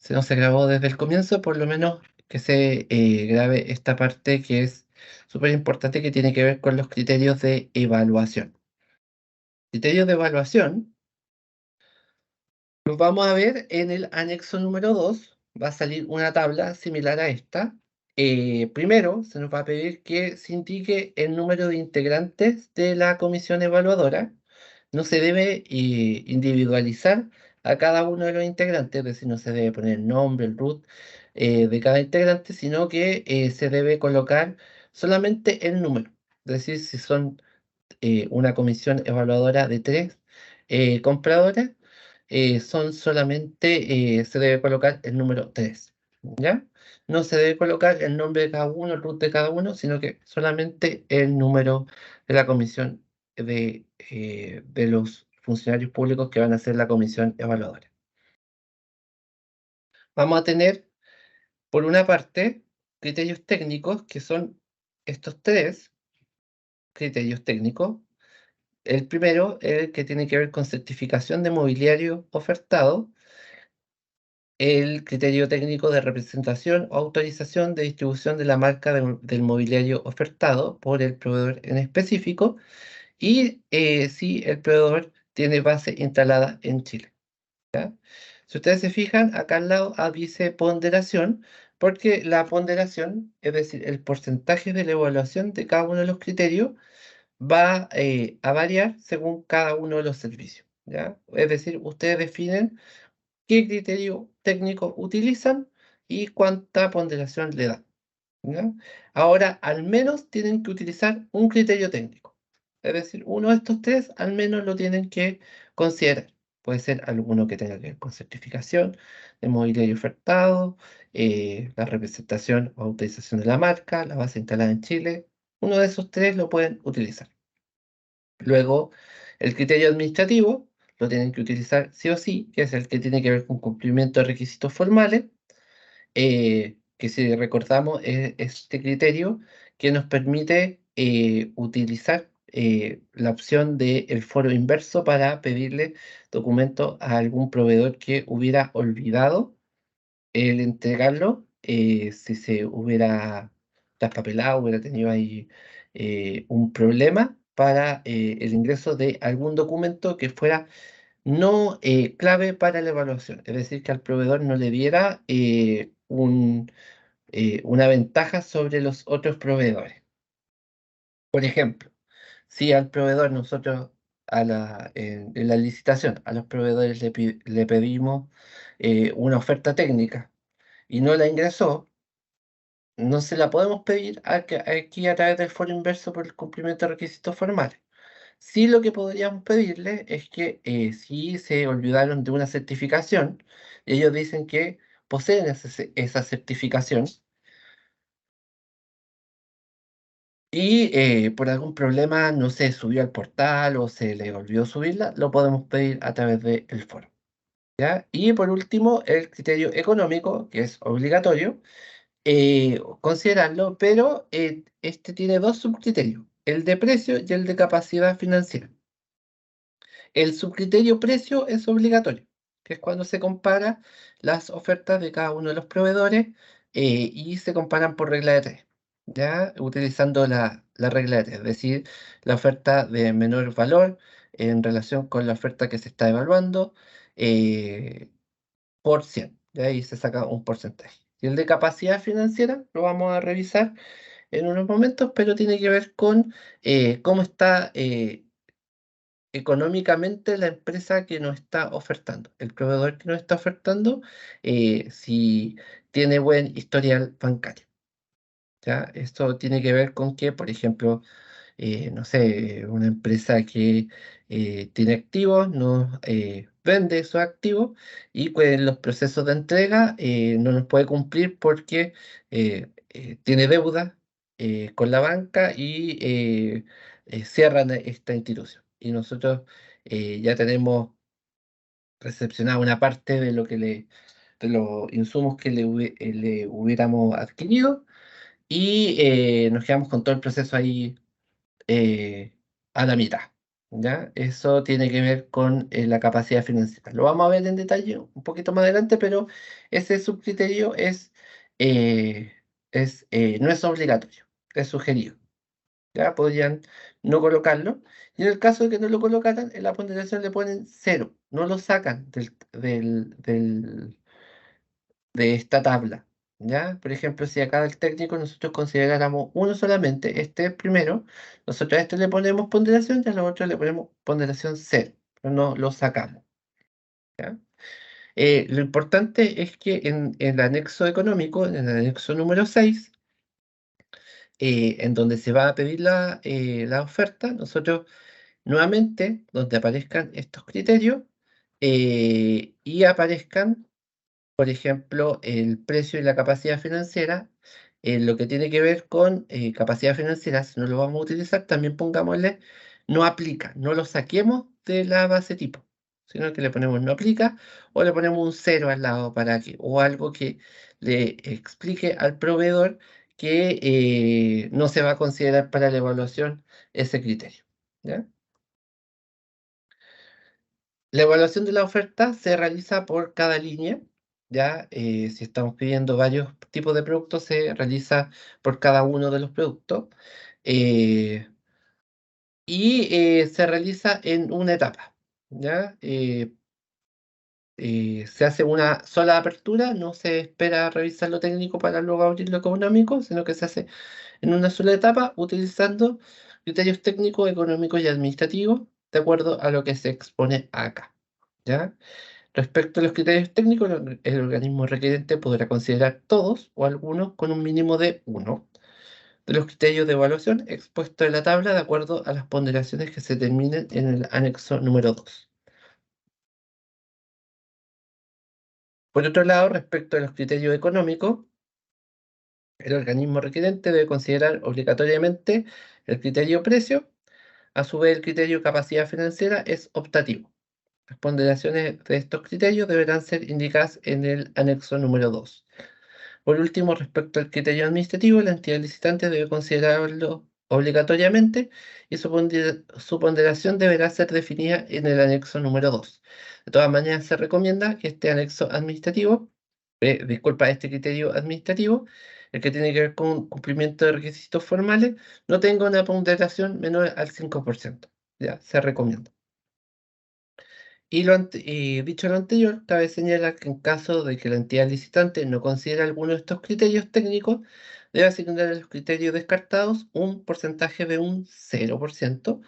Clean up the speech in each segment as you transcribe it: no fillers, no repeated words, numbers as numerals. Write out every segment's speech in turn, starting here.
Si no se grabó desde el comienzo, por lo menos que se grabe esta parte que es súper importante, que tiene que ver con los criterios de evaluación. Criterios de evaluación los vamos a ver en el anexo número 2. Va a salir una tabla similar a esta. Primero, se nos va a pedir que se indique el número de integrantes de la comisión evaluadora. No se debe individualizar a cada uno de los integrantes, es decir, no se debe poner el nombre, el root de cada integrante, sino que se debe colocar solamente el número. Es decir, si son una comisión evaluadora de 3 compradores, son solamente, se debe colocar el número 3, ¿ya? No se debe colocar el nombre de cada uno, el root de cada uno, sino que solamente el número de la comisión de los funcionarios públicos que van a ser la comisión evaluadora. Vamos a tener, por una parte, criterios técnicos, que son estos tres criterios técnicos. El primero es el que tiene que ver con certificación de mobiliario ofertado, el criterio técnico de representación o autorización de distribución de la marca del mobiliario ofertado por el proveedor en específico, y si el proveedor tiene base instalada en Chile. ¿Ya? Si ustedes se fijan, acá al lado dice ponderación, porque la ponderación, es decir, el porcentaje de la evaluación de cada uno de los criterios, va a variar según cada uno de los servicios, ¿ya? Es decir, ustedes definen qué criterio técnico utilizan y cuánta ponderación le dan, ¿ya? Ahora, al menos tienen que utilizar un criterio técnico. Es decir, uno de estos tres al menos lo tienen que considerar. Puede ser alguno que tenga que ver con certificación de mobiliario ofertado, la representación o autorización de la marca, la base instalada en Chile. Uno de esos tres lo pueden utilizar. Luego, el criterio administrativo lo tienen que utilizar sí o sí, que es el que tiene que ver con cumplimiento de requisitos formales, que si recordamos es este criterio que nos permite utilizar la opción del foro inverso para pedirle documentos a algún proveedor que hubiera olvidado el entregarlo, si se hubiera traspapelado, hubiera tenido ahí un problema para el ingreso de algún documento que fuera no clave para la evaluación. Es decir, que al proveedor no le diera una ventaja sobre los otros proveedores. Por ejemplo, si al proveedor nosotros en la licitación a los proveedores le pedimos una oferta técnica y no la ingresó, no se la podemos pedir aquí a través del foro inverso por el cumplimiento de requisitos formales. Sí, lo que podríamos pedirle es que si se olvidaron de una certificación, y ellos dicen que poseen esa certificación, y por algún problema no se subió al portal o se le olvidó subirla, lo podemos pedir a través del foro, ¿ya? Y por último, el criterio económico, que es obligatorio considerarlo, pero este tiene dos subcriterios, el de precio y el de capacidad financiera. El subcriterio precio es obligatorio, que es cuando se compara las ofertas de cada uno de los proveedores y se comparan por regla de tres, ¿ya? Utilizando la regla de tres, es decir, la oferta de menor valor en relación con la oferta que se está evaluando por 100, de ahí se saca un porcentaje. Y el de capacidad financiera lo vamos a revisar en unos momentos, pero tiene que ver con cómo está económicamente la empresa que nos está ofertando, el proveedor que nos está ofertando, si tiene buen historial bancario. ¿Ya? Esto tiene que ver con que, por ejemplo, no sé, una empresa que tiene activos, no vende esos activos y en los procesos de entrega no nos puede cumplir porque tiene deuda con la banca y cierran esta institución. Y nosotros ya tenemos recepcionado una parte de de los insumos que le hubiéramos adquirido y nos quedamos con todo el proceso ahí a la mitad. ¿ya? Eso tiene que ver con la capacidad financiera. Lo vamos a ver en detalle un poquito más adelante, pero ese subcriterio eh, no es obligatorio, es sugerido. ¿Ya? Podrían no colocarlo. Y en el caso de que no lo colocaran, en la ponderación le ponen cero, no lo sacan de esta tabla. ¿Ya? Por ejemplo, si acá el técnico nosotros consideráramos uno solamente, este primero, nosotros a este le ponemos ponderación y a los otros le ponemos ponderación cero, pero no lo sacamos. ¿Ya? Lo importante es que en el anexo económico, en el anexo número 6 en donde se va a pedir la oferta, nosotros nuevamente, donde aparezcan estos criterios y aparezcan, por ejemplo, el precio y la capacidad financiera, lo que tiene que ver con capacidad financiera, si no lo vamos a utilizar, también pongámosle no aplica, no lo saquemos de la base tipo, sino que le ponemos no aplica o le ponemos un cero al lado para que, o algo que le explique al proveedor que no se va a considerar para la evaluación ese criterio. ¿Ya? La evaluación de la oferta se realiza por cada línea, ya si estamos pidiendo varios tipos de productos, se realiza por cada uno de los productos eh, y se realiza en una etapa, ya se hace una sola apertura, no se espera revisar lo técnico para luego abrir lo económico, sino que se hace en una sola etapa utilizando criterios técnicos, económicos y administrativos de acuerdo a lo que se expone acá. ¿Ya? Respecto a los criterios técnicos, el organismo requerente podrá considerar todos o algunos con un mínimo de uno de los criterios de evaluación expuestos en la tabla de acuerdo a las ponderaciones que se determinen en el anexo número 2. Por otro lado, respecto a los criterios económicos, el organismo requerente debe considerar obligatoriamente el criterio precio. A su vez, el criterio capacidad financiera es optativo. Las ponderaciones de estos criterios deberán ser indicadas en el anexo número 2. Por último, respecto al criterio administrativo, la entidad licitante debe considerarlo obligatoriamente y su ponderación deberá ser definida en el anexo número 2. De todas maneras, se recomienda que este anexo administrativo, este criterio administrativo, el que tiene que ver con cumplimiento de requisitos formales, no tenga una ponderación menor al 5%. Ya, se recomienda. Y dicho lo anterior, cabe señalar que en caso de que la entidad licitante no considere alguno de estos criterios técnicos, debe asignar a los criterios descartados un porcentaje de un 0%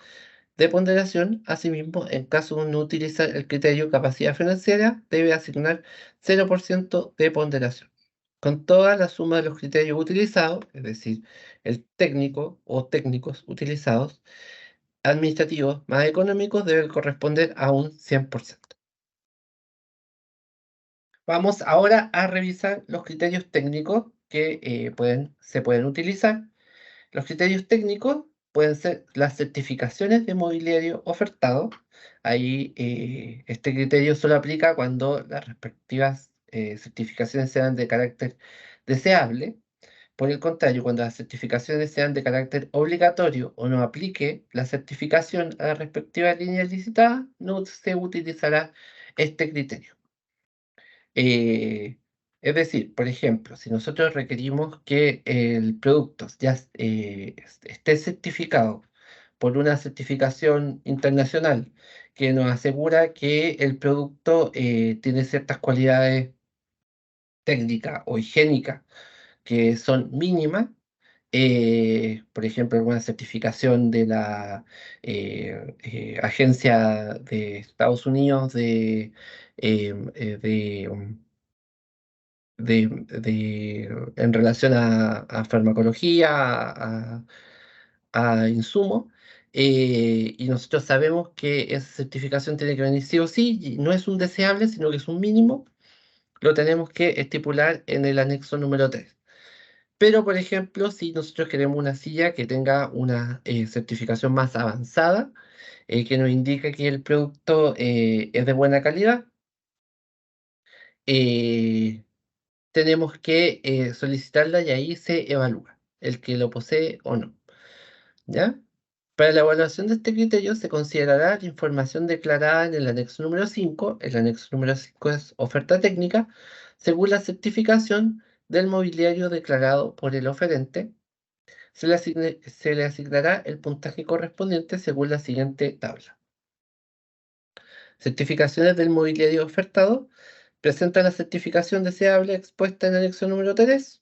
de ponderación. Asimismo, en caso de no utilizar el criterio capacidad financiera, debe asignar 0% de ponderación. Con toda la suma de los criterios utilizados, es decir, el técnico o técnicos utilizados, administrativos más económicos, deben corresponder a un 100%. Vamos ahora a revisar los criterios técnicos que se pueden utilizar. Los criterios técnicos pueden ser las certificaciones de mobiliario ofertado. Ahí este criterio solo aplica cuando las respectivas certificaciones sean de carácter deseable. Por el contrario, cuando las certificaciones sean de carácter obligatorio o no aplique la certificación a la respectiva línea licitada, no se utilizará este criterio. Eh, es decir, por ejemplo, si nosotros requerimos que el producto ya esté certificado por una certificación internacional que nos asegura que el producto tiene ciertas cualidades técnicas o higiénicas que son mínimas, por ejemplo, alguna certificación de la Agencia de Estados Unidos en relación a farmacología, a insumos, y nosotros sabemos que esa certificación tiene que venir sí o sí, y no es un deseable, sino que es un mínimo, lo tenemos que estipular en el anexo número 3. Pero, por ejemplo, si nosotros queremos una silla que tenga una certificación más avanzada, que nos indique que el producto es de buena calidad, eh, tenemos que solicitarla y ahí se evalúa el que lo posee o no. ¿Ya? Para la evaluación de este criterio se considerará la información declarada en el anexo número 5. El anexo número 5 es oferta técnica, según la certificación del mobiliario declarado por el oferente. Se le asignará el puntaje correspondiente según la siguiente tabla. Certificaciones del mobiliario ofertado. Presenta la certificación deseable expuesta en el anexo número 3.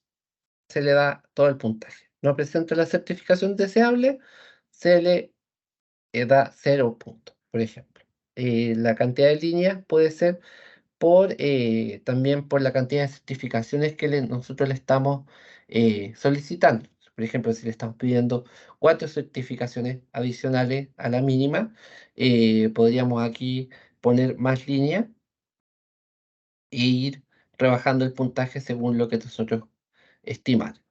Se le da todo el puntaje. No presenta la certificación deseable, se le da 0 puntos, por ejemplo. La cantidad de líneas puede ser también por la cantidad de certificaciones que nosotros le estamos solicitando. Por ejemplo, si le estamos pidiendo 4 certificaciones adicionales a la mínima, podríamos aquí poner más líneas e ir rebajando el puntaje según lo que nosotros estimamos.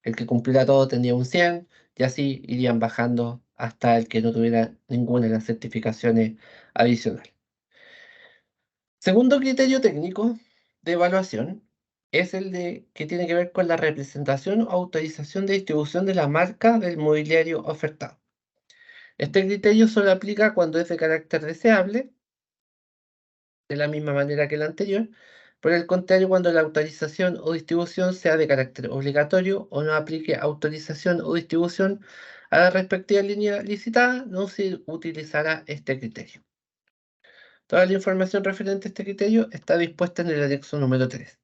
El que cumpliera todo tendría un 100 y así irían bajando hasta el que no tuviera ninguna de las certificaciones adicionales. Segundo criterio técnico de evaluación es el de que tiene que ver con la representación o autorización de distribución de la marca del mobiliario ofertado. Este criterio solo aplica cuando es de carácter deseable, de la misma manera que el anterior. Por el contrario, cuando la autorización o distribución sea de carácter obligatorio o no aplique autorización o distribución a la respectiva línea licitada, no se utilizará este criterio. Toda la información referente a este criterio está dispuesta en el anexo número 3.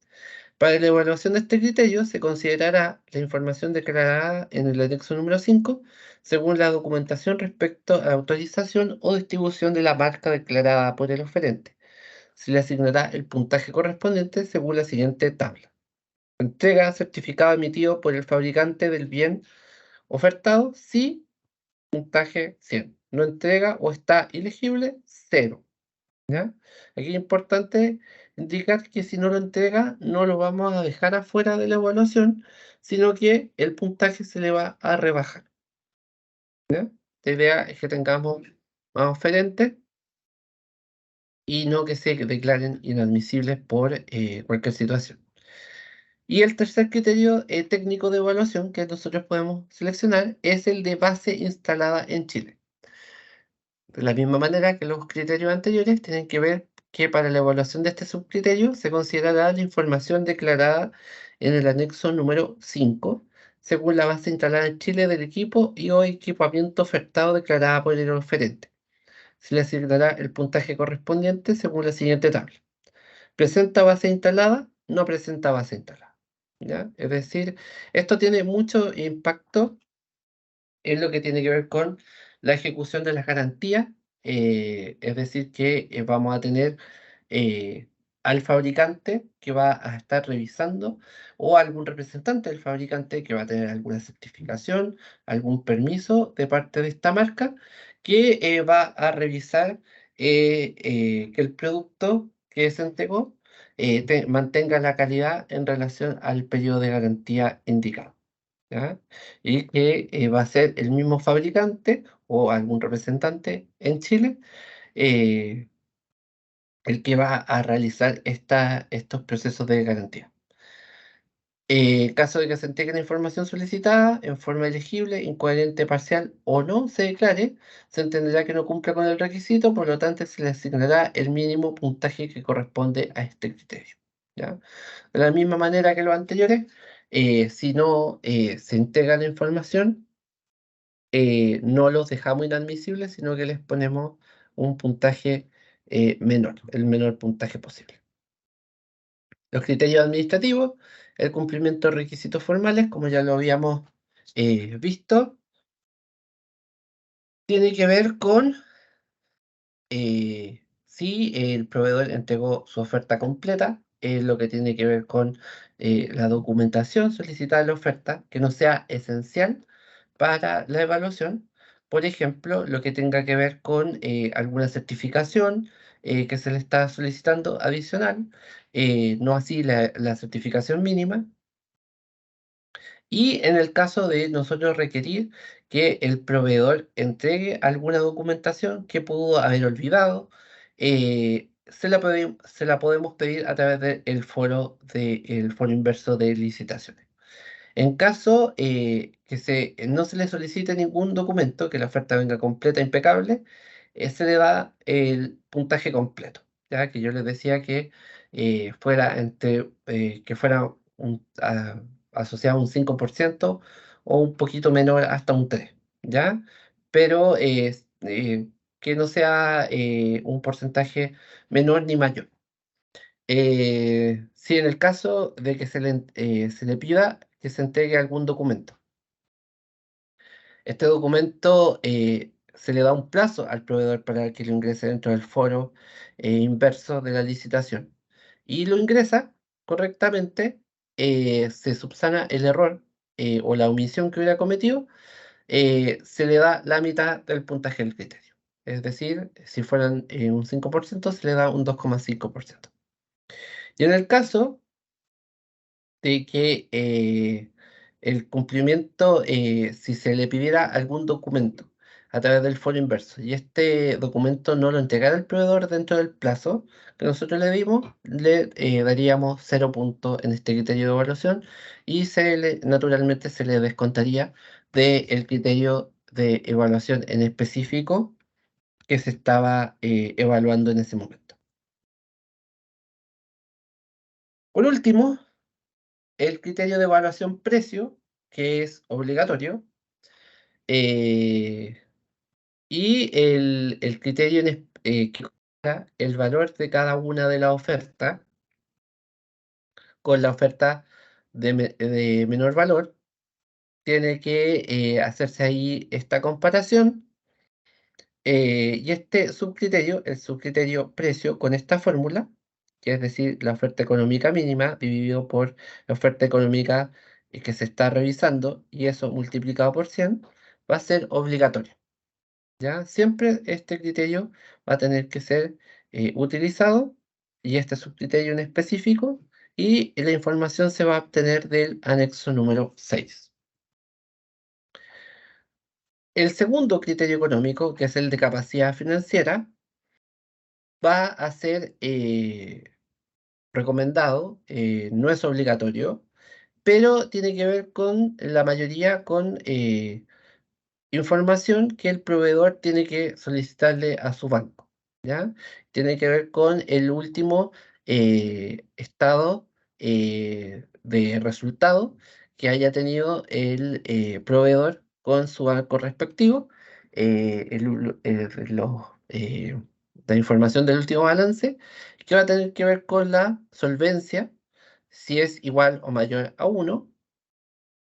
Para la evaluación de este criterio se considerará la información declarada en el anexo número 5 según la documentación respecto a la autorización o distribución de la marca declarada por el oferente. Se le asignará el puntaje correspondiente según la siguiente tabla. Entrega certificado emitido por el fabricante del bien ofertado, sí, puntaje 100. No entrega o está ilegible, 0. ¿Ya? Aquí es importante indicar que si no lo entrega, no lo vamos a dejar afuera de la evaluación, sino que el puntaje se le va a rebajar. ¿Ya? La idea es que tengamos más oferentes y no que se declaren inadmisibles por cualquier situación. Y el tercer criterio técnico de evaluación que nosotros podemos seleccionar es el de base instalada en Chile. De la misma manera que los criterios anteriores, tienen que ver que para la evaluación de este subcriterio se considerará la información declarada en el anexo número 5, según la base instalada en Chile del equipo y o equipamiento ofertado declarada por el oferente. Se le asignará el puntaje correspondiente según la siguiente tabla. ¿Presenta base instalada? No presenta base instalada. ¿Ya? Es decir, esto tiene mucho impacto en lo que tiene que ver con la ejecución de las garantías, es decir, que vamos a tener eh, al fabricante que va a estar revisando o algún representante del fabricante que va a tener alguna certificación, algún permiso de parte de esta marca que va a revisar que el producto que se entregó mantenga la calidad en relación al periodo de garantía indicado. ¿Ya? Y que va a ser el mismo fabricante o algún representante en Chile eh, el que va a realizar estos procesos de garantía. En caso de que se entregue la información solicitada en forma elegible, incoherente, parcial o no se declare, se entenderá que no cumpla con el requisito, por lo tanto se le asignará el mínimo puntaje que corresponde a este criterio. ¿Ya? De la misma manera que los anteriores, si no se entrega la información, no los dejamos inadmisibles, sino que les ponemos un puntaje menor, el menor puntaje posible. Los criterios administrativos, el cumplimiento de requisitos formales, como ya lo habíamos visto, tiene que ver con si el proveedor entregó su oferta completa, lo que tiene que ver con la documentación solicitada en la oferta, que no sea esencial para la evaluación. Por ejemplo, lo que tenga que ver con alguna certificación que se le está solicitando adicional, no así la certificación mínima. Y en el caso de nosotros requerir que el proveedor entregue alguna documentación que pudo haber olvidado, se la podemos pedir a través del foro inverso de licitaciones. En caso que no se le solicite ningún documento, que la oferta venga completa, impecable, se le da el puntaje completo, ya que yo les decía que que fuera asociado a un 5% o un poquito menor hasta un 3%, ¿ya? Pero que no sea un porcentaje menor ni mayor. Si en el caso de que se le pida que se entregue algún documento, este documento se le da un plazo al proveedor para que lo ingrese dentro del foro inverso de la licitación y lo ingresa correctamente, se subsana el error o la omisión que hubiera cometido, se le da la mitad del puntaje del criterio. Es decir, si fueran un 5%, se le da un 2,5%. Y en el caso de que el cumplimiento, si se le pidiera algún documento a través del foro inverso y este documento no lo entregara el proveedor dentro del plazo que nosotros le dimos, le daríamos 0 puntos en este criterio de evaluación y naturalmente se le descontaría del criterio de evaluación en específico que se estaba evaluando en ese momento. Por último, el criterio de evaluación precio, que es obligatorio, eh, y el criterio que coloca el valor de cada una de las ofertas con la oferta de menor valor, tiene que hacerse ahí esta comparación. Y este subcriterio, el subcriterio precio con esta fórmula, que es decir, la oferta económica mínima dividido por la oferta económica que se está revisando y eso multiplicado por 100, va a ser obligatorio. ¿Ya? Siempre este criterio va a tener que ser utilizado y este subcriterio en específico y la información se va a obtener del anexo número 6. El segundo criterio económico, que es el de capacidad financiera, va a ser recomendado, no es obligatorio, pero tiene que ver con la mayoría con información que el proveedor tiene que solicitarle a su banco, ¿ya? Tiene que ver con el último estado de resultado que haya tenido el proveedor con su banco respectivo, la información del último balance, que va a tener que ver con la solvencia, si es igual o mayor a 1,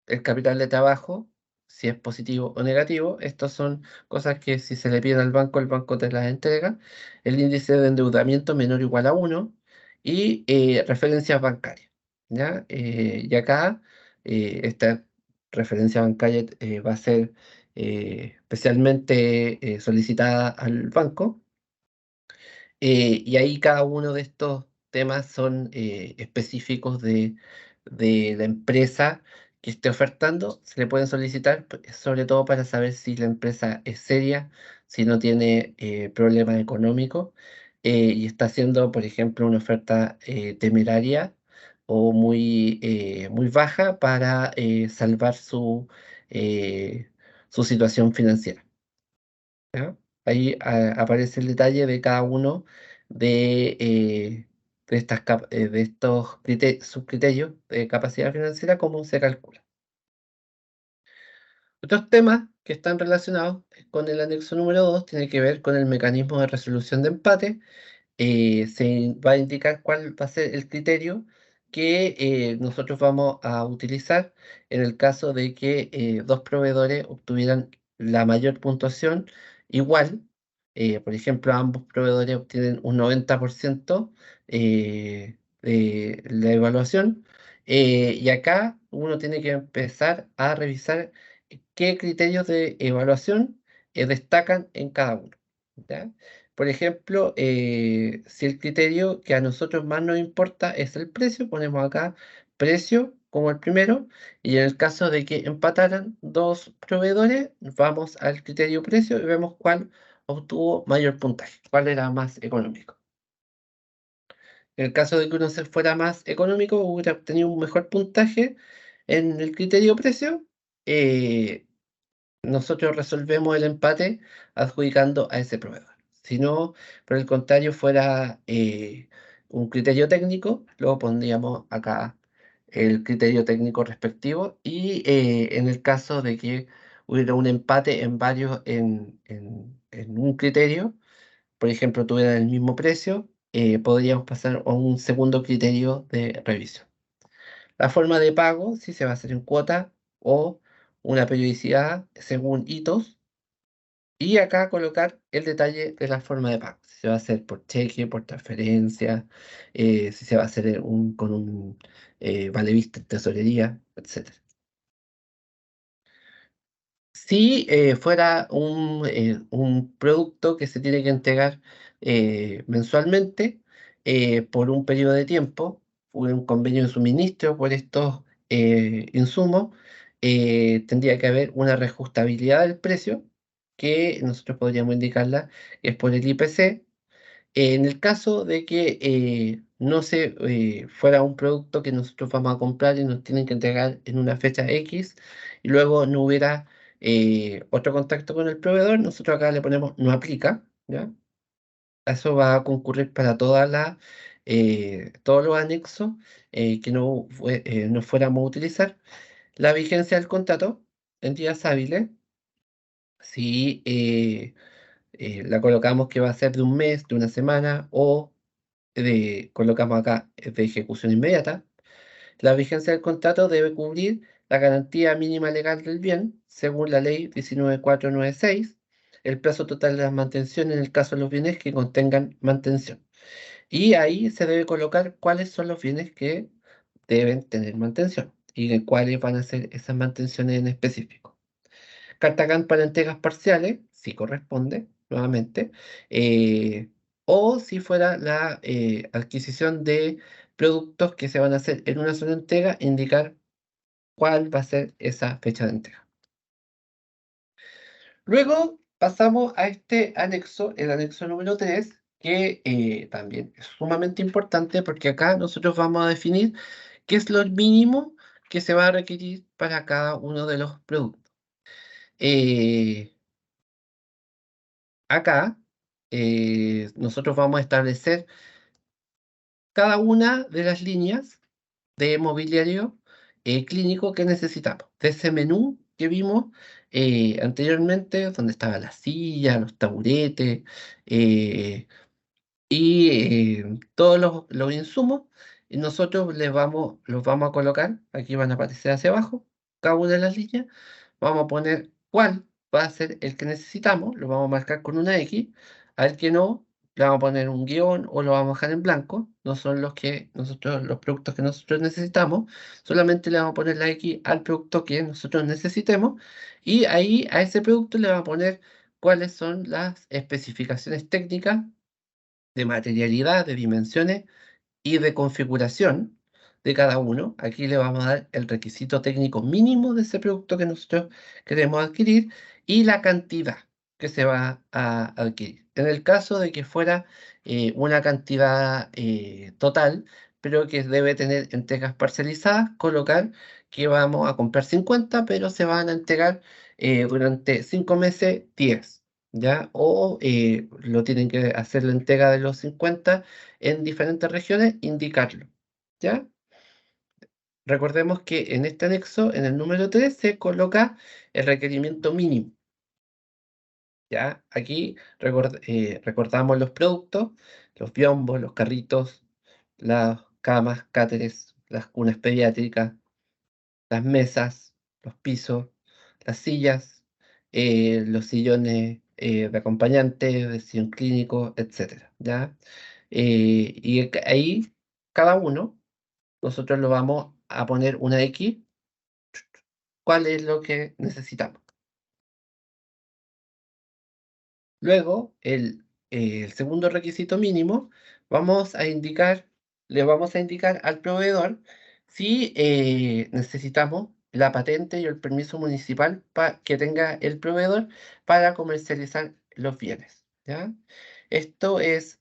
el capital de trabajo, si es positivo o negativo. Estas son cosas que si se le piden al banco, el banco te las entrega. El índice de endeudamiento menor o igual a 1 y referencias bancarias, ¿ya? Y acá esta referencia bancaria va a ser especialmente solicitada al banco, y ahí cada uno de estos temas son específicos de la empresa que esté ofertando. Se le pueden solicitar, sobre todo para saber si la empresa es seria, si no tiene problemas económicos y está haciendo, por ejemplo, una oferta temeraria o muy baja para salvar su situación financiera. ¿Ya? Ahí aparece el detalle de cada uno de estos subcriterios de capacidad financiera, cómo se calcula. Otros temas que están relacionados con el anexo número 2 tiene que ver con el mecanismo de resolución de empate. Se va a indicar cuál va a ser el criterio que nosotros vamos a utilizar en el caso de que dos proveedores obtuvieran la mayor puntuación igual. Por ejemplo, ambos proveedores obtienen un 90% de la evaluación. Y acá uno tiene que empezar a revisar qué criterios de evaluación destacan en cada uno. ¿Ya? Por ejemplo, si el criterio que a nosotros más nos importa es el precio, ponemos acá precio como el primero, y en el caso de que empataran dos proveedores, vamos al criterio precio y vemos cuál obtuvo mayor puntaje, cuál era más económico. En el caso de que uno se fuera más económico, hubiera obtenido un mejor puntaje, En el criterio precio, nosotros resolvemos el empate adjudicando a ese proveedor. Si no, por el contrario, fuera un criterio técnico, luego pondríamos acá el criterio técnico respectivo y en el caso de que hubiera un empate en varios, en un criterio, por ejemplo, tuvieran el mismo precio, podríamos pasar a un segundo criterio de revisión. La forma de pago, si se va a hacer en cuota o una periodicidad según hitos. Y acá colocar el detalle de la forma de pago. Si se va a hacer por cheque, por transferencia, si se va a hacer con un vale vista en tesorería, etcétera. Si fuera un producto que se tiene que entregar mensualmente por un periodo de tiempo, un convenio de suministro por estos insumos, tendría que haber una reajustabilidad del precio que nosotros podríamos indicarla, que es por el IPC. En el caso de que no se fuera un producto que nosotros vamos a comprar y nos tienen que entregar en una fecha X y luego no hubiera otro contacto con el proveedor, nosotros acá le ponemos no aplica, ¿ya? Eso va a concurrir para todos los anexos que no fuéramos a utilizar. La vigencia del contrato en días hábiles, si la colocamos que va a ser de un mes, de una semana o colocamos acá de ejecución inmediata. La vigencia del contrato debe cubrir la garantía mínima legal del bien, según la ley 19496, el plazo total de las mantenciones en el caso de los bienes que contengan mantención. Y ahí se debe colocar cuáles son los bienes que deben tener mantención y de cuáles van a ser esas mantenciones en específico. Carta GAN para entregas parciales, si corresponde, nuevamente, eh, o si fuera la adquisición de productos que se van a hacer en una sola entrega, indicar cuál va a ser esa fecha de entrega. Luego pasamos a este anexo, el anexo número 3, que también es sumamente importante porque acá nosotros vamos a definir qué es lo mínimo que se va a requerir para cada uno de los productos. Eh, Acá nosotros vamos a establecer cada una de las líneas de mobiliario clínico que necesitamos. De ese menú que vimos anteriormente, donde estaba la silla, los taburetes y todos los insumos, y nosotros los vamos a colocar, aquí van a aparecer hacia abajo, cada una de las líneas, vamos a poner cuál va a ser el que necesitamos, lo vamos a marcar con una X, al que no, le vamos a poner un guión o lo vamos a dejar en blanco, no son los productos que nosotros necesitamos, solamente le vamos a poner la X al producto que nosotros necesitemos, y ahí a ese producto le vamos a poner cuáles son las especificaciones técnicas de materialidad, de dimensiones y de configuración de cada uno. Aquí le vamos a dar el requisito técnico mínimo de ese producto que nosotros queremos adquirir y la cantidad que se va a adquirir. En el caso de que fuera una cantidad total, pero que debe tener entregas parcializadas, colocar que vamos a comprar 50, pero se van a entregar durante 5 meses 10. ¿Ya? O lo tienen que hacer la entrega de los 50 en diferentes regiones, indicarlo. ¿Ya? Recordemos que en este anexo, en el número 3, se coloca el requerimiento mínimo. ¿Ya? Aquí recordamos los productos, los biombos, los carritos, las camas, cáteres, las cunas pediátricas, las mesas, los pisos, las sillas, los sillones de acompañante, de sillón clínico, etcétera, ¿ya? Ahí, cada uno, nosotros lo vamos a poner una X, cuál es lo que necesitamos. Luego, el segundo requisito mínimo, le vamos a indicar al proveedor si necesitamos la patente y el permiso municipal que tenga el proveedor para comercializar los bienes, ¿ya? Esto es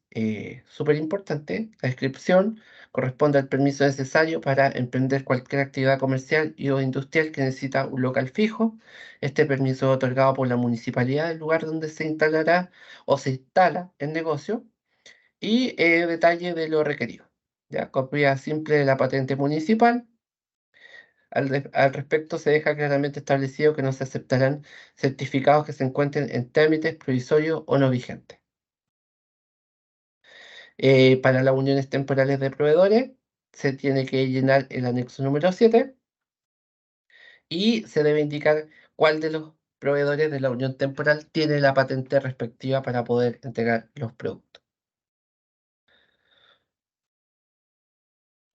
súper importante. La descripción corresponde al permiso necesario para emprender cualquier actividad comercial y o industrial que necesita un local fijo. Este permiso es otorgado por la municipalidad del lugar donde se instalará o se instala el negocio y detalle de lo requerido. ¿Ya? Copia simple de la patente municipal. Al respecto, se deja claramente establecido que no se aceptarán certificados que se encuentren en trámites provisorios o no vigentes. Para las uniones temporales de proveedores, se tiene que llenar el anexo número 7 y se debe indicar cuál de los proveedores de la unión temporal tiene la patente respectiva para poder entregar los productos.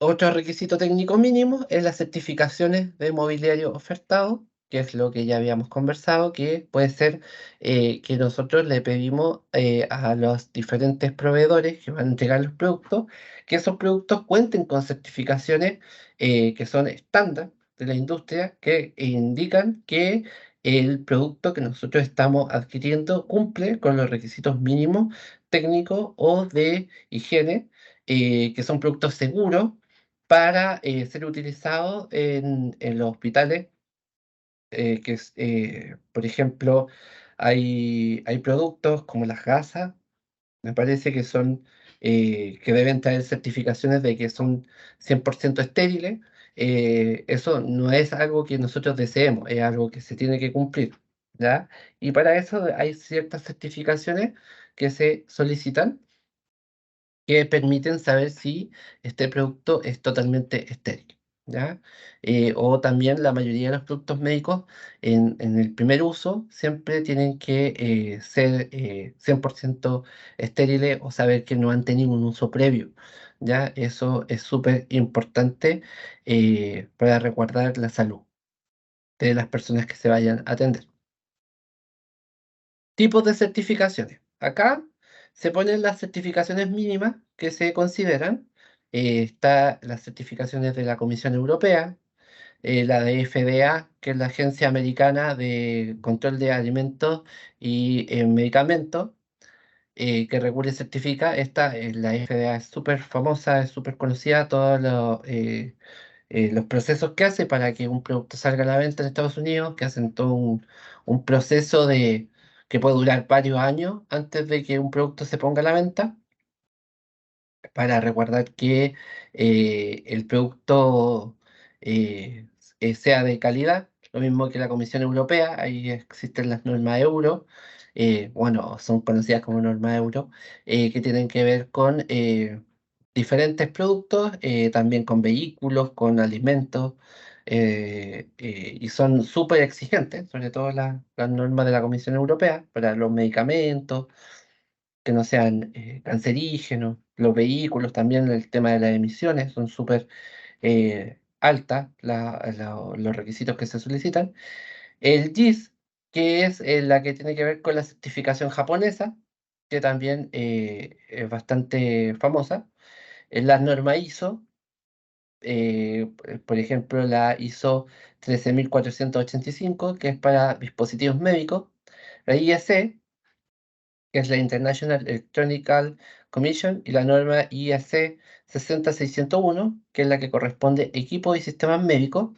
Otro requisito técnico mínimo es las certificaciones de mobiliario ofertado, que es lo que ya habíamos conversado, que puede ser que nosotros le pedimos a los diferentes proveedores que van a entregar los productos, que esos productos cuenten con certificaciones que son estándar de la industria, que indican que el producto que nosotros estamos adquiriendo cumple con los requisitos mínimos técnicos o de higiene, que son productos seguros para ser utilizado en los hospitales, por ejemplo, hay productos como las gasas, me parece que son, que deben traer certificaciones de que son 100% estériles. Eso no es algo que nosotros deseemos, es algo que se tiene que cumplir, ¿ya? Y para eso hay ciertas certificaciones que se solicitan que permiten saber si este producto es totalmente estéril, ¿ya? O también la mayoría de los productos médicos en el primer uso siempre tienen que ser 100% estériles o saber que no han tenido un uso previo, ¿ya? Eso es súper importante para resguardar la salud de las personas que se vayan a atender. Tipos de certificaciones. Acá se ponen las certificaciones mínimas que se consideran. Está las certificaciones de la Comisión Europea, la de FDA, que es la Agencia Americana de Control de Alimentos y Medicamentos, que regula y certifica. La FDA es súper famosa, es súper conocida, todos los procesos que hace para que un producto salga a la venta en Estados Unidos, que hacen todo un proceso que puede durar varios años antes de que un producto se ponga a la venta, para resguardar que el producto sea de calidad, lo mismo que la Comisión Europea, ahí existen las normas euro, bueno, son conocidas como normas euro, que tienen que ver con diferentes productos, también con vehículos, con alimentos, y son súper exigentes, sobre todo las normas de la Comisión Europea para los medicamentos que no sean cancerígenos. Los vehículos también, el tema de las emisiones, son súper altas los requisitos que se solicitan. El GIS, que es la que tiene que ver con la certificación japonesa, que también es bastante famosa. Es la norma ISO, por ejemplo, la ISO 13485, que es para dispositivos médicos. La IEC, que es la International Electronical Commission, y la norma IAC 60601, que es la que corresponde equipos y sistemas médicos.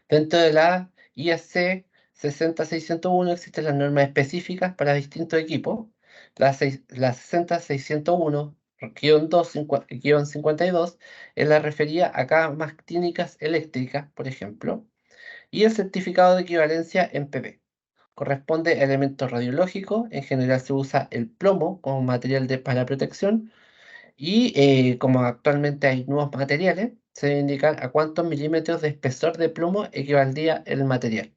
Dentro de la IAC 60601 existen las normas específicas para distintos equipos. La 60601-2-52 es la referida a camas clínicas eléctricas, por ejemplo, y el certificado de equivalencia en PP. Corresponde a elementos radiológicos. En general se usa el plomo como material para protección y como actualmente hay nuevos materiales, se debe indicar a cuántos milímetros de espesor de plomo equivaldría el material.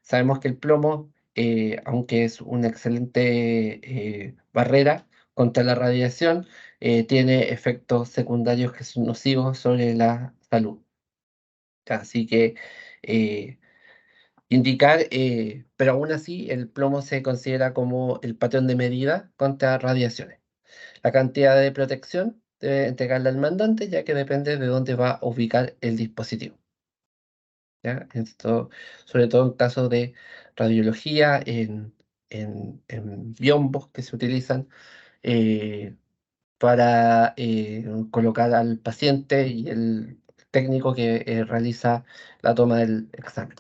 Sabemos que el plomo, aunque es una excelente barrera contra la radiación, tiene efectos secundarios que son nocivos sobre la salud. Así que indicar, pero aún así el plomo se considera como el patrón de medida contra radiaciones. La cantidad de protección debe entregarla al mandante, ya que depende de dónde va a ubicar el dispositivo. ¿Ya? Esto, sobre todo en casos de radiología, en biombos que se utilizan, para colocar al paciente y el técnico que realiza la toma del examen.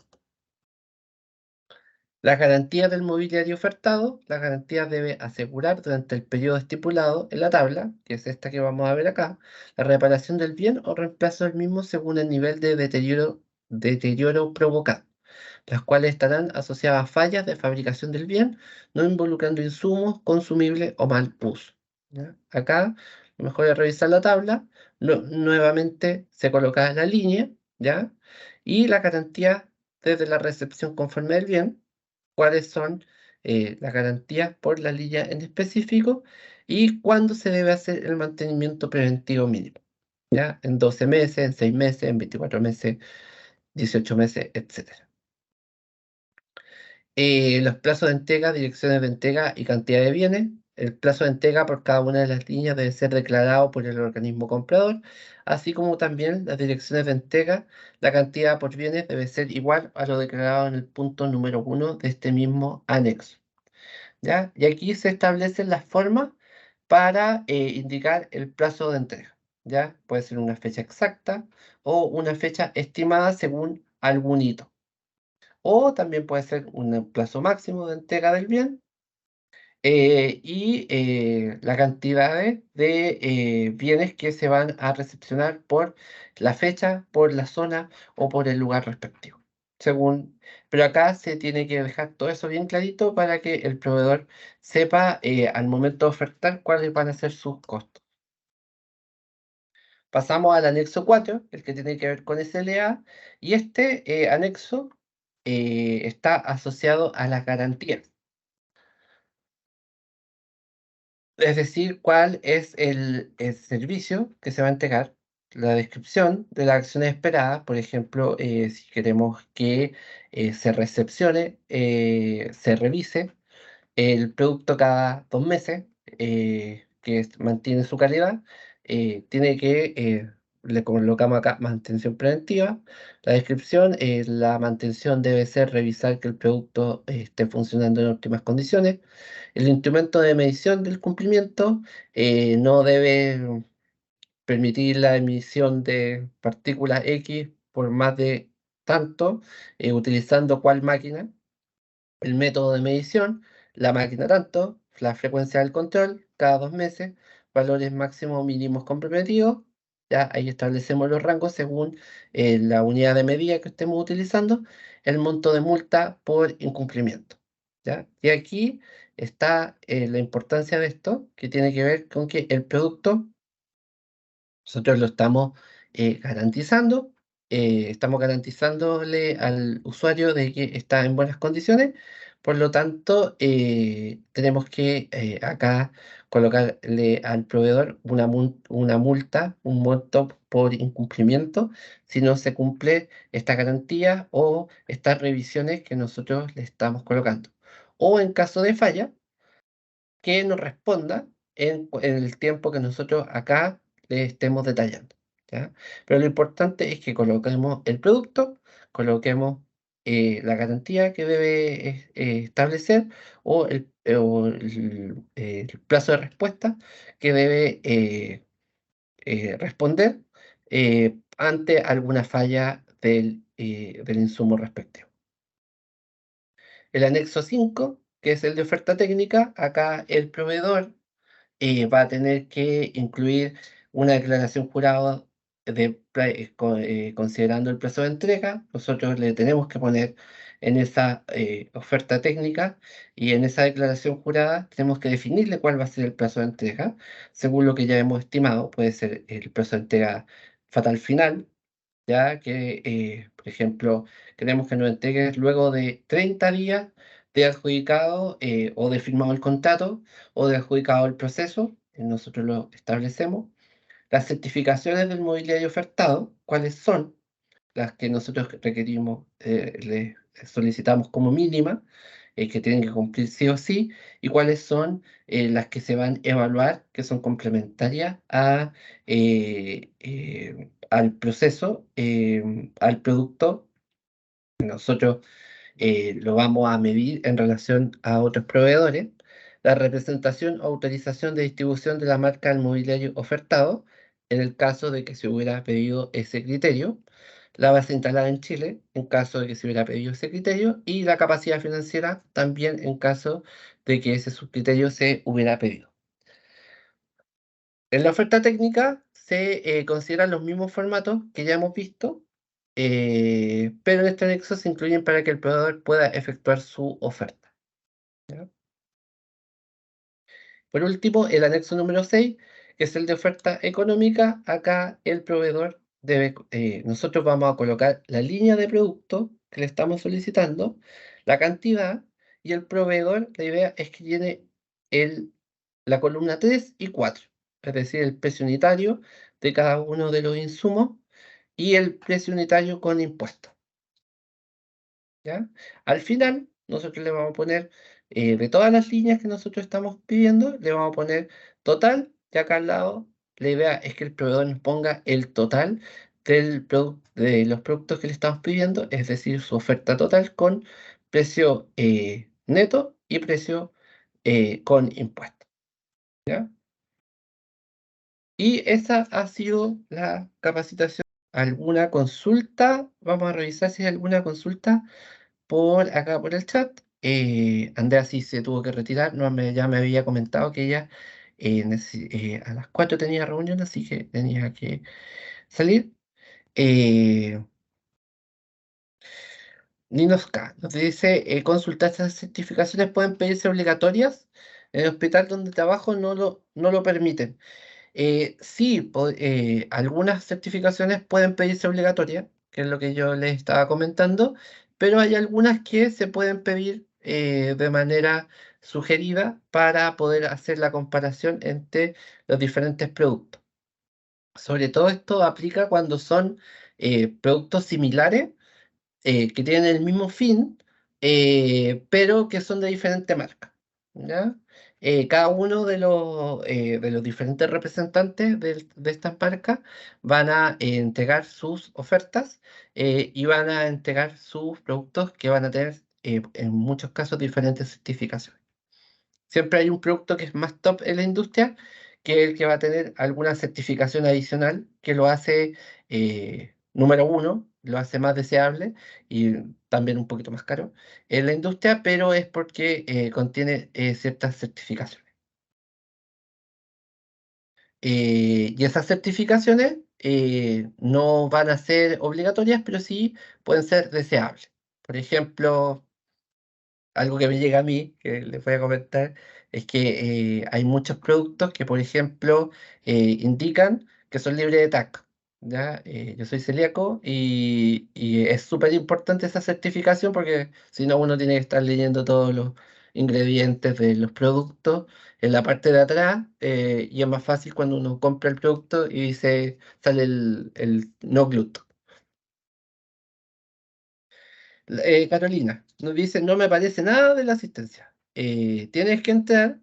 Las garantías del mobiliario ofertado, las garantías debe asegurar durante el periodo estipulado en la tabla, que es esta que vamos a ver acá, la reparación del bien o reemplazo del mismo según el nivel de deterioro provocado, las cuales estarán asociadas a fallas de fabricación del bien, no involucrando insumos, consumibles o mal uso. ¿Ya? Acá, lo mejor es revisar la tabla, nuevamente se coloca la línea, ¿ya? Y la garantía desde la recepción conforme del bien, cuáles son las garantías por la línea en específico y cuándo se debe hacer el mantenimiento preventivo mínimo. ¿Ya? En 12 meses, en 6 meses, en 24 meses, 18 meses, etcétera. Los plazos de entrega, direcciones de entrega y cantidad de bienes. El plazo de entrega por cada una de las líneas debe ser declarado por el organismo comprador, así como también las direcciones de entrega. La cantidad por bienes debe ser igual a lo declarado en el punto número 1 de este mismo anexo. ¿Ya? Y aquí se establecen las formas para indicar el plazo de entrega. ¿Ya? Puede ser una fecha exacta o una fecha estimada según algún hito. O también puede ser un plazo máximo de entrega del bien y la cantidad de bienes que se van a recepcionar por la fecha, por la zona o por el lugar respectivo. Según, pero acá se tiene que dejar todo eso bien clarito para que el proveedor sepa al momento de ofertar cuáles van a ser sus costos. Pasamos al anexo 4, el que tiene que ver con SLA, y este anexo está asociado a las garantías. Es decir, cuál es el servicio que se va a entregar, la descripción de las acciones esperadas, por ejemplo, si queremos que se recepcione, se revise el producto cada 2 meses, mantiene su calidad, tiene que, le colocamos acá mantención preventiva, la descripción, la mantención debe ser revisar que el producto esté funcionando en óptimas condiciones. El instrumento de medición del cumplimiento no debe permitir la emisión de partículas X por más de tanto, utilizando cuál máquina, el método de medición, la máquina tanto, la frecuencia del control, cada 2 meses, valores máximos o mínimos comprometidos. Ya ahí establecemos los rangos según la unidad de medida que estemos utilizando, el monto de multa por incumplimiento. ¿Ya? Y aquí está la importancia de esto, que tiene que ver con que el producto nosotros lo estamos garantizándole al usuario de que está en buenas condiciones, por lo tanto, tenemos que acá colocarle al proveedor una multa, un monto por incumplimiento, si no se cumple esta garantía o estas revisiones que nosotros le estamos colocando. O en caso de falla, que nos responda en el tiempo que nosotros acá le estemos detallando, ¿ya? Pero lo importante es que coloquemos el producto, coloquemos la garantía que debe establecer o el plazo de respuesta que debe responder ante alguna falla del insumo respectivo. El anexo 5, que es el de oferta técnica, acá el proveedor va a tener que incluir una declaración jurada considerando el plazo de entrega. Nosotros le tenemos que poner en esa oferta técnica y en esa declaración jurada tenemos que definirle cuál va a ser el plazo de entrega, según lo que ya hemos estimado. Puede ser el plazo de entrega fatal final, ya que, por ejemplo, queremos que nos entregues luego de 30 días de adjudicado o de firmado el contrato o de adjudicado el proceso, nosotros lo establecemos. Las certificaciones del mobiliario ofertado, ¿cuáles son? Las que nosotros requerimos, le solicitamos como mínima, que tienen que cumplir sí o sí, y cuáles son las que se van a evaluar, que son complementarias al proceso, al producto. Nosotros lo vamos a medir en relación a otros proveedores. la representación o autorización de distribución de la marca del mobiliario ofertado, en el caso de que se hubiera pedido ese criterio, la base instalada en Chile, en caso de que se hubiera pedido ese criterio, y la capacidad financiera también en caso de que ese subcriterio se hubiera pedido. En la oferta técnica se consideran los mismos formatos que ya hemos visto, pero en este anexo se incluyen para que el proveedor pueda efectuar su oferta. ¿Ya? Por último, el anexo número 6, que es el de oferta económica. Acá el proveedor debe, nosotros vamos a colocar la línea de producto que le estamos solicitando, la cantidad, y el proveedor, la idea es que tiene la columna 3 y 4, es decir, el precio unitario de cada uno de los insumos y el precio unitario con impuestos. ¿Ya? Al final, nosotros le vamos a poner, de todas las líneas que nosotros estamos pidiendo, le vamos a poner total, y acá al lado, la idea es que el proveedor nos ponga el total de los productos que le estamos pidiendo, es decir, su oferta total con precio neto y precio con impuestos. ¿Ya? Y esa ha sido la capacitación. ¿Alguna consulta? Vamos a revisar si hay alguna consulta por acá por el chat. Andrea sí se tuvo que retirar, ya me había comentado que ella a las 4 tenía reunión, así que tenía que salir. Eh, Ninoska nos dice, consultar estas certificaciones pueden pedirse obligatorias. En el hospital donde trabajo no lo permiten. Sí, algunas certificaciones pueden pedirse obligatorias, que es lo que yo les estaba comentando, pero hay algunas que se pueden pedir de manera sugerida para poder hacer la comparación entre los diferentes productos. Sobre todo esto aplica cuando son productos similares que tienen el mismo fin, pero que son de diferente marca. ¿Ya? Cada uno de los diferentes representantes de estas marcas van a entregar sus ofertas y van a entregar sus productos que van a tener en muchos casos diferentes certificaciones. Siempre hay un producto que es más top en la industria, que es el que va a tener alguna certificación adicional que lo hace, número uno, lo hace más deseable y también un poquito más caro en la industria, pero es porque contiene ciertas certificaciones. Y esas certificaciones no van a ser obligatorias, pero sí pueden ser deseables. Por ejemplo, algo que me llega a mí, que les voy a comentar, es que hay muchos productos que, por ejemplo, indican que son libres de TAC. ¿Ya? Yo soy celíaco y es súper importante esa certificación porque si no uno tiene que estar leyendo todos los ingredientes de los productos en la parte de atrás y es más fácil cuando uno compra el producto y sale el no gluten. Carolina nos dice, no me parece nada de la asistencia. Tienes que entrar,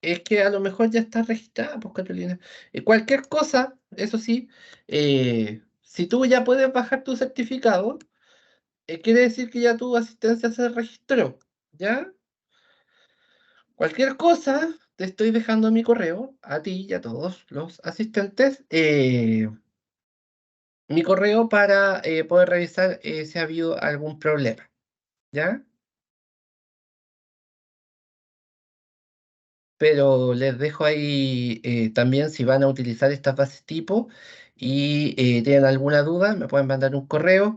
es que a lo mejor ya está registrada, pues Carolina. Cualquier cosa, eso sí, si tú ya puedes bajar tu certificado, quiere decir que ya tu asistencia se registró, ¿ya? Cualquier cosa, te estoy dejando mi correo, a ti y a todos los asistentes, mi correo para poder revisar si ha habido algún problema, ¿ya? Pero les dejo ahí también si van a utilizar estas bases tipo y tienen alguna duda, me pueden mandar un correo.